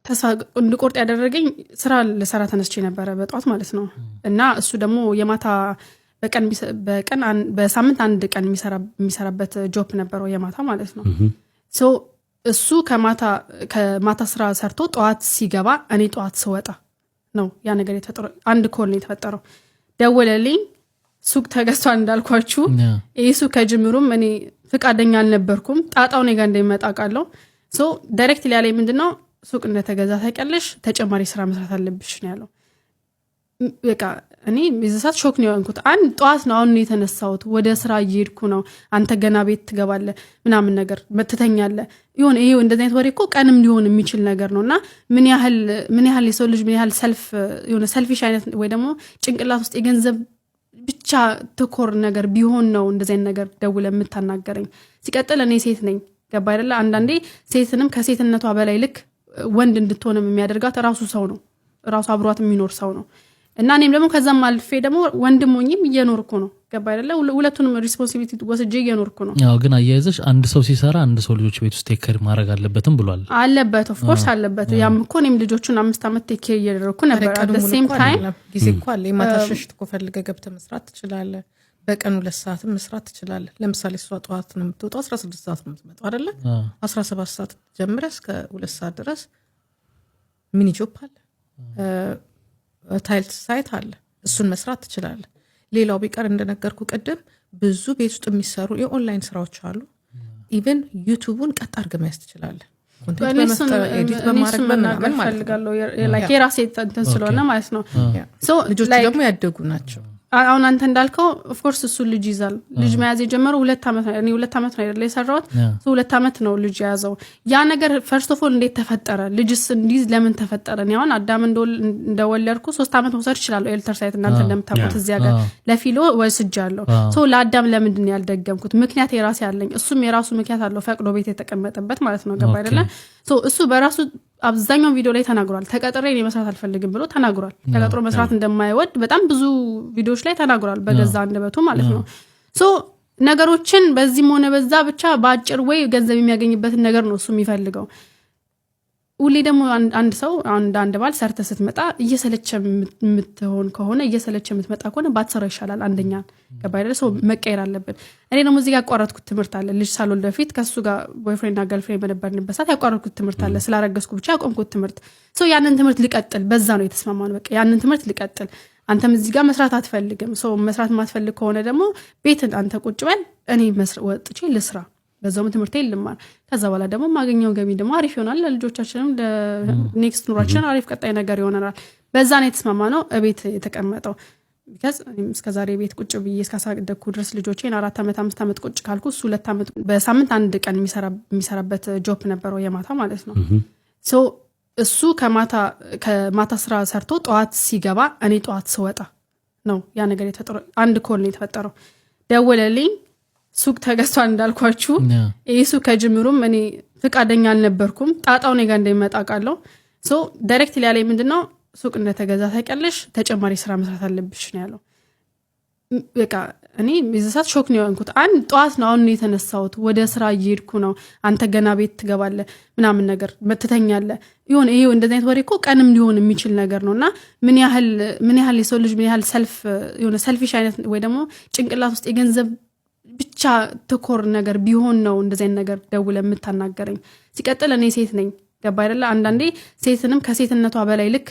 ተስፋ እንድቆርጥ ያደረገኝ ስራ ለሰራ ተነስቼ ነበር በጧት ማለት ነው እና እሱ ደግሞ የማታ በቀን በሳምንት አንድ ቀን የሚሰራበት ጆብ ነበረው የማታ ማለት ነው ሶ እሱ ከማታ ስራ ሰርቶ ጧት ሲገባ እኔ ጧት ስወጣ ነው ያ ነገር የተፈጠረው አንድ ኮል ነው የተፈጠረው ደወለልኝ ሱቅ ተገዝቷል እንዳልኳችሁ እሱ ከጅምሩም እኔ ፍቃደኛ አልነበርኩም ጣጣው እኔ ጋር እንደሚመጣ ቃለው ሶ ዳይሬክትሊ ያለኝ ምንድነው ሱቅ እንደተገዛ ታቀለሽ ተጨማሪ ስራ መስራት አለብሽ ነው ያለው በቃ እኔ በዛት ሾክ ነው ያንኩት አንድ ጧት ነው አሁን የተነሳሁት ወደ ስራ እየሄድኩ ነው አንተ ገና ቤት ትገባለህ ምናምን ነገር መተተኛለህ ይሄው እንደዚህ አይነት ወሬ እኮ ቀንም ሊሆን የሚችል ነገር ነውና ምን ያህል የሰው ልጅ ምን ያህል ሰልፊሽ አይነት ወይ ደግሞ ጭንቅላት ውስጥ የገንዘብ ብቻ ተኮር ነገር ቢሆን ነው እንደዚህ አይነት ነገር ደውለ የምታናገረኝ ሲቀጥል እኔ ሴት ነኝ ገባ አይደለ አንዳንዴ ሴትንም ከሴትነቷ በላይ ልክ ወንድ እንድትሆንም የሚያደርጋት ራሱ ሰው ነው ራሱ አብሯት የሚኖር ሰው ነው እና እኔም ደግሞ ከዛም አልፌ ደግሞ ወንድሞኝም እየኖርኩ ነው ገባ አይደለ ሁለቱንም ሪስፖንሲቢሊቲ ወስጄ እየኖርኩ ነው ያው ግን አያይዘሽ አንድ ሰው ሲሰራ አንድ ሰው ልጆች ቤት ውስጥ ቴክ ኬር ማድረግ አለበትም ብሏል አለበት ኦፍ ኮርስ አለበት ያም እኮ እኔም ልጆቹን 5 አመት ቴክ ኬር እያደረኩ ነበር at the same time ጊዜ እኮ አለ የማታሸሽት እኮ ፈልገህ ገብተህ መስራት ትችላለህ በቀን 2 ሰዓት መስራት ትችላለህ ለምሳሌ እሷ ጧት ነው የምትወጣው 16 ሰዓት ነው የምትመጣው አይደለ 17 ሰዓት ጀምረህ እስከ 2 ሰዓት ድረስ ሚኒ ጆብ አለ ታይልት ሳይት አለ እሱን መስራት ትችላለህ ሌላው ቢቀር እንደነገርኩ ቀደም ብዙ ቤት ውስጥ የሚሰሩ የኦንላይን ስራዎች አሉ ኢቭን ዩቲዩብን ቀጥ አድርገህ ማየት ትችላለህ ኮንቴንት በመፍጠር ኤዲት በማድረግ ምናምን ማለት ነው ላይክ የራሴ እንትን ስለሆነ ማለት ነው ሶ ልጆች ደግሞ ያደጉ ናቸው አሁን አንተ እንዳልከው ኦፍ ኮርስ እሱ ልጅ ይዛል ልጅ መያዝ የጀመረው 2 አመት ነው እኔ 2 አመት ነው አይደል የሰራሁት ሶ 2 አመት ነው ልጅ ያዘው ያ ነገር ፈርስት ኦፍ ኦል እንዴት ተፈጠረ ልጅስ እንዲዝ ለምን ተፈጠረ ነው አሁን አዳም እንደወለድኩ 3 አመት መውሰድ ይችላል ኤልተር ሳይት እናንተ እንደምታውቁት እዚያ ጋር ለፊሎ ወስጃለሁ ሶ ለአዳም ለምንድን ነው ያልደገምኩት ምክንያት የራሴ ያለኝ እሱም የራሱ ምክንያት አለው ፈቅዶ ቤት የተቀመጠበት ማለት ነው ገባ አይደለ ሶ እሱ በራሱ አብዛኛው ቪዲዮ ላይ ተናግሯል ተቀጥሬ እኔ መስራት አልፈልግም ብሎ ተናግሯል ተቀጥሮ መስራት እንደማይወድ በጣም ብዙ ቪዲዮዎች ላይ ተናግሯል በገዛ አንደበቱ ማለት ነው ሶ ነገሮችን በዚህም ሆነ በዛ ብቻ በአጭር ወይ ገንዘብ የሚያገኝበት ነገር ነው እሱ የሚፈልገው ሁሌ ደግሞ አንድ ሰው አንድ ባል ሰርተ ስትመጣ እየሰለቸ የምትሆን ከሆነ እየሰለቸ የምትመጣ ከሆነ ባትሰራ ይሻላል አንደኛ ገባይደለ ሰው መቀየር አለበት እኔ ደግሞ እዚህ ጋር ያቋረጥኩት ትምህርት አለ ልጅ ሳልወልድ በፊት ከሱ ጋር ቦይፍሬንድ እና ገርልፍሬንድ በነበርንበት ሰዓት ያቋረጥኩት ትምህርት አለ ስላረገዝኩ ብቻ ያቆምኩት ትምህርት ሰው ያንን ትምህርት ልቀጥል በዛ ነው የተስማማን በቃ ያንን ትምህርት ልቀጥል አንተም እዚህ ጋር መስራት አትፈልግም ሰው መስራት ማትፈልግ ከሆነ ደግሞ ቤትን አንተ ቁጭ በል እኔ ወጥቼ ልስራ በዛው ትምህርት ይልማል ከዛ በኋላ ደግሞ ማገኘው ገቢ ደግሞ አሪፍ ይሆናል ለልጆቻችንም ለኔክስት ኑራችን አሪፍ ቀጣይ ነገር ይሆናል በዛ ነው የተስማማነው እቤት የተቀመጠው because እስከዛሬ ቤት ቁጭ ብዬ እስካሳደግኩ ድረስ ልጆቼን 4 አመት 5 አመት ቁጭ ካልኩ እሱ 2 አመት በሳምንት አንድ ቀን የሚሰራበት ጆብ ነበረው የማታ ማለት ነው ሶ እሱ ከማታ ስራ ሰርቶ ጧት ሲገባ እኔ ጧት ስወጣ ነው ያ ነገር የተፈጠረው አንድ ኮል ነው የተፈጠረው ደወለልኝ ሱቅ ተገዝቷል እንዳልኳችሁ እሱ ከጅምሩም እኔ ፍቃደኛ አልነበርኩም ጣጣው እኔ ጋር እንደሚመጣ ቃለው ሶ ዳይሬክትሊ ያለኝ ምንድነው ሱቅ እንደተገዛ ታቀለሽ ተጨማሪ ስራ መስራት አለብሽ ነው ያለው በቃ እኔ በዛት ሾክ ነው ያንኩት አንድ ጧት ነው አሁን የተነሳሁት ወደ ስራ እየሄድኩ ነው አንተ ገና ቤት ትገባለህ ምናምን ነገር መተተኛለህ ይሄው እንደዚህ አይነት ወሬ እኮ ቀንም ሊሆን የሚችል ነገር ነውና ምን ያህል የሰው ልጅ ምን ያህል ሰልፊሽ አይነት ወይ ደግሞ ጭንቅላት ውስጥ የገንዘብ ብቻ ተኮር ነገር ቢሆን ነው እንደዚህ አይነት ነገር ደውለ የምታናገረኝ ሲቀጥል እኔ ሴት ነኝ ገባ አይደለ አንዳንዴ ሴትንም ከሴትነቷ በላይ ልክ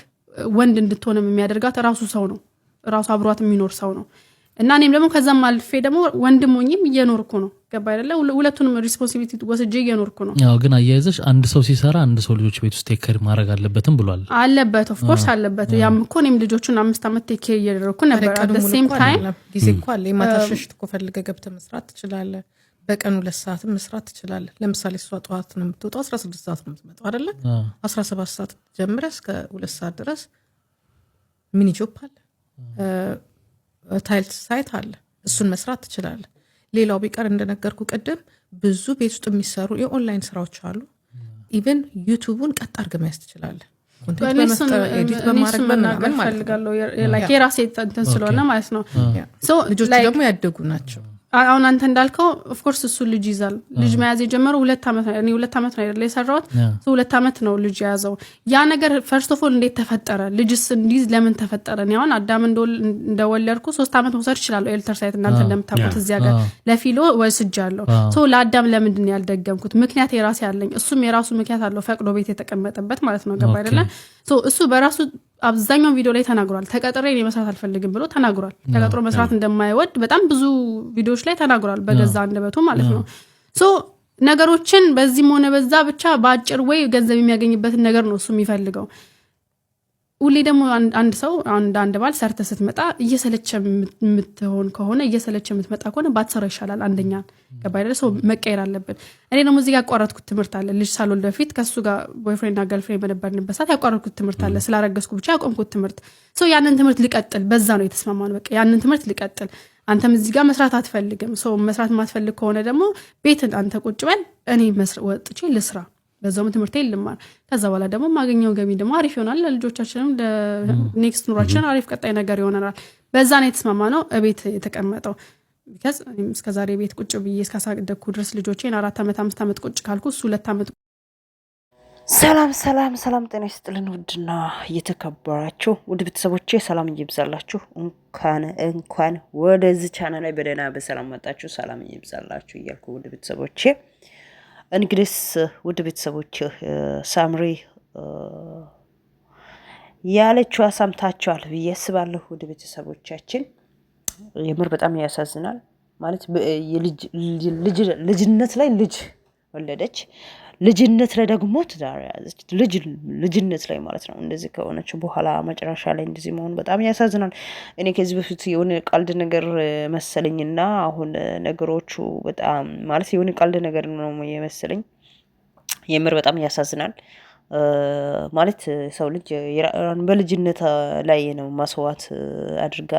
ወንድ እንድትሆንም የሚያደርጋት ራሱ ሰው ነው ራሱ አብሯት የሚኖር ሰው ነው እና እኔም ደግሞ ከዛም አልፌ ደግሞ ወንድሞኝም እየኖርኩ ነው ገባ አይደለ ሁለቱንም ሪስፖንሲቢሊቲ ወስጄ እየኖርኩ ነው ያው ግን አያይዘሽ አንድ ሰው ሲሰራ አንድ ሰው ልጆች ቤት ውስጥ ቴክ ኬር ማድረግ አለበትም ብሏል አለበት ኦፍ ኮርስ አለበት ያም እኮ እኔም ልጆቹን 5 አመት ቴክ ኬር እያደረኩ ነበር at the same time ጊዜ እኮ አለ የማታሸሽት እኮ ፈልገህ ገብተህ መስራት ትችላለህ በቀን 2 ሰዓት መስራት ትችላለህ ለምሳሌ እሷ ጧት ነው የምትወጣው 16 ሰዓት ነው የምትመጣው አይደለ 17 ሰዓት ጀምረህ እስከ 2 ሰዓት ድረስ ሚኒ ጆብ አለ ታይልት ሳይት አለ እሱን መስራት ትችላለህ ሌላው ቢቀር እንደነገርኩ ቀደም ብዙ ቤት ውስጥ የሚሰሩ የኦንላይን ስራዎች አሉ ኢቭን ዩቲዩብን ቀጥ አድርገህ ማየት ትችላለህ ኮንቴንት በመፍጠር ኤዲት በማድረግ ምናምን ማለት ነው ላይክ የራሴ እንትን ስለሆነ ማለት ነው ሶ ልጆች ደግሞ ያደጉ ናቸው አሁን አንተ እንዳልከው ኦፍ ኮርስ እሱ ልጅ ይዛል ልጅ መያዝ የጀመረው 2 ዓመት ነው። እኔ 2 ዓመት ነው አይደል የሰራሁት 2 ዓመት ነው ልጅ ያዘው። ያ ነገር ፈርስት ኦፍ ኦል እንዴት ተፈጠረ? ልጅስ እንዲዝ ለምን ተፈጠረ? እኔ አሁን አዳም እንደወለድኩ 3 ዓመት መውሰድ ይችላል ኤልተር ሳይት እናንተ እንደምታውቁት እዚያ ጋር ለፊሎ ወስጃለሁ። ሶ ለአዳም ለምንድን ነው ያልደገምኩት? ምክንያት የራሴ ያለኝ እሱም የራሱ ምክንያት አለው ፈቅዶ ቤት የተቀመጠበት ማለት ነው። ገባ አይደለ? ሶ እሱ በራሱ አብዛኛው ቪዲዮ ላይ ተናግሯል። ተቀጥሬ እኔ መስራት አልፈልግም ብሎ ተናግሯል። ተቀጥሮ መስራት እንደማይወድ በጣም ብዙ ቪዲዮዎች ላይ ተናግሯል በገዛ አንደበቱ ማለት ነው። ሶ ነገሮችን በዚህም ሆነ በዛ ብቻ በአጭር ወይ ገንዘብ የሚያገኝበትን ነገር ነው እሱ የሚፈልገው። ሁሌ ደግሞ አንድ ሰው አንድ ባል ሰርተ ስትመጣ እየሰለቸ የምትሆን ከሆነ እየሰለቸ የምትመጣ ከሆነ ባትሰራ ይሻላል። አንደኛ ገባይደለ ሰው መቀየር አለበት። እኔ ደግሞ እዚህ ጋር ያቋረጥኩት ትምህርት አለ። ልጅ ሳልወልድ በፊት ከሱ ጋር ቦይፍሬንድ እና ገርልፍሬንድ በነበርንበት ሰዓት ያቋረጥኩት ትምህርት አለ። ስላረገዝኩ ብቻ ያቆምኩት ትምህርት ሰው ያንን ትምህርት ልቀጥል በዛ ነው የተስማማነው። በቃ ያንን ትምህርት ልቀጥል። አንተም እዚህ ጋር መስራት አትፈልግም። ሰው መስራት ማትፈልግ ከሆነ ደግሞ ቤትን አንተ ቁጭ በል እኔ ወጥቼ ልስራ በዛውም ትምህርት ይልማር። ከዛ በኋላ ደግሞ ማገኘው ገቢ ደግሞ አሪፍ ይሆናል። ለልጆቻችንም ለኔክስት ኑሯችን አሪፍ ቀጣይ ነገር ይሆናል። በዛ ነው የተስማማነው። እቤት የተቀመጠው because እስከ ዛሬ ቤት ቁጭ ብዬ እስካሳደግኩ ድረስ ልጆቼን 4 ዓመት 5 ዓመት ቁጭ ካልኩ እሱ 2 ዓመት። ሰላም ጤና ይስጥልን። ውድና እየተከበራችሁ ውድ ቤተሰቦቼ ሰላም ይብዛላችሁ። እንኳን ወደዚህ ቻናል ላይ በደህና በሰላም መጣችሁ። ሰላም ይብዛላችሁ እያልኩ ውድ ቤተሰቦቼ እንግዲህ ውድ ቤተሰቦች ሳምሪ ያለችው ሰምታችኋል ብዬ አስባለሁ። ውድ ቤተሰቦቻችን የምር በጣም ያሳዝናል። ማለት ልጅነት ላይ ልጅ ወለደች፣ ልጅነት ላይ ደግሞ ትዳር ያዘች። ልጅነት ላይ ማለት ነው። እንደዚህ ከሆነች በኋላ መጨረሻ ላይ እንደዚህ መሆኑ በጣም ያሳዝናል። እኔ ከዚህ በፊት የሆነ ቀልድ ነገር መሰለኝና አሁን ነገሮቹ በጣም ማለት የሆነ ቀልድ ነገር ነው የመሰለኝ። የምር በጣም ያሳዝናል። ማለት ሰው ልጅ በልጅነት ላይ ነው መስዋዕት አድርጋ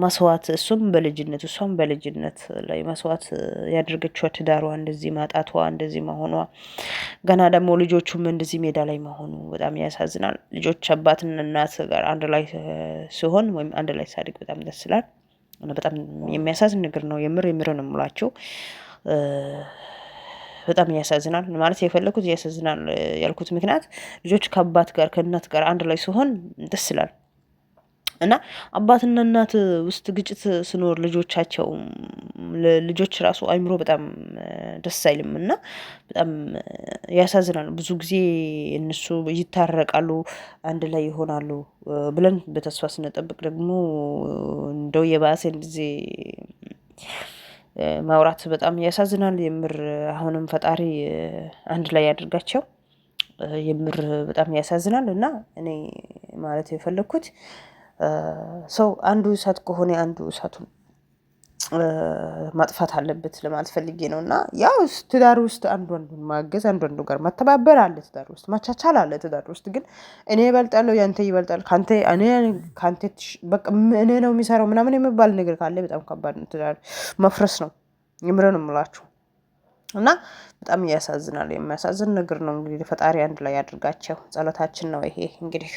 መስዋዕት እሱም በልጅነት እሷም በልጅነት ላይ መስዋዕት ያደረገችው ትዳሯ እንደዚህ ማጣቷ እንደዚህ መሆኗ ገና ደግሞ ልጆቹም እንደዚህ ሜዳ ላይ መሆኑ በጣም ያሳዝናል። ልጆች አባትና እናት ጋር አንድ ላይ ሲሆን ወይም አንድ ላይ ሳድግ በጣም ደስ ይላል። በጣም የሚያሳዝን ነገር ነው። የምር ነው የምላችሁ። በጣም ያሳዝናል። ማለት የፈለኩት ያሳዝናል ያልኩት ምክንያት ልጆች ከአባት ጋር ከእናት ጋር አንድ ላይ ሲሆን ደስ ይላል እና አባትና እናት ውስጥ ግጭት ሲኖር ልጆች ራሱ አይምሮ በጣም ደስ አይልም እና በጣም ያሳዝናል። ብዙ ጊዜ እነሱ ይታረቃሉ፣ አንድ ላይ ይሆናሉ ብለን በተስፋ ስንጠብቅ ደግሞ እንደው የባሰ እንደዚህ ማውራት በጣም ያሳዝናል። የምር አሁንም ፈጣሪ አንድ ላይ ያድርጋቸው። የምር በጣም ያሳዝናል እና እኔ ማለት የፈለኩት ሰው አንዱ እሳት ከሆነ አንዱ እሳቱን ማጥፋት አለበት ለማለት ፈልጌ ነውና ያው ትዳር ውስጥ አንዱን ማገዝ አንዱ ጋር መተባበር አለ። ትዳር ውስጥ ማቻቻል አለ። ትዳር ውስጥ ግን እኔ ይበልጣለሁ ያንተ ይበልጣል ካንተ በቃ እኔ ነው የሚሰራው ምናምን የሚባል ነገር ካለ በጣም ከባድ ነው። ትዳር መፍረስ ነው። የምረን እምላችሁ እና በጣም ያሳዝናል። የሚያሳዝን ነገር ነው። እንግዲህ ፈጣሪ አንድ ላይ ያድርጋቸው። ጸሎታችን ነው ይሄ እንግዲህ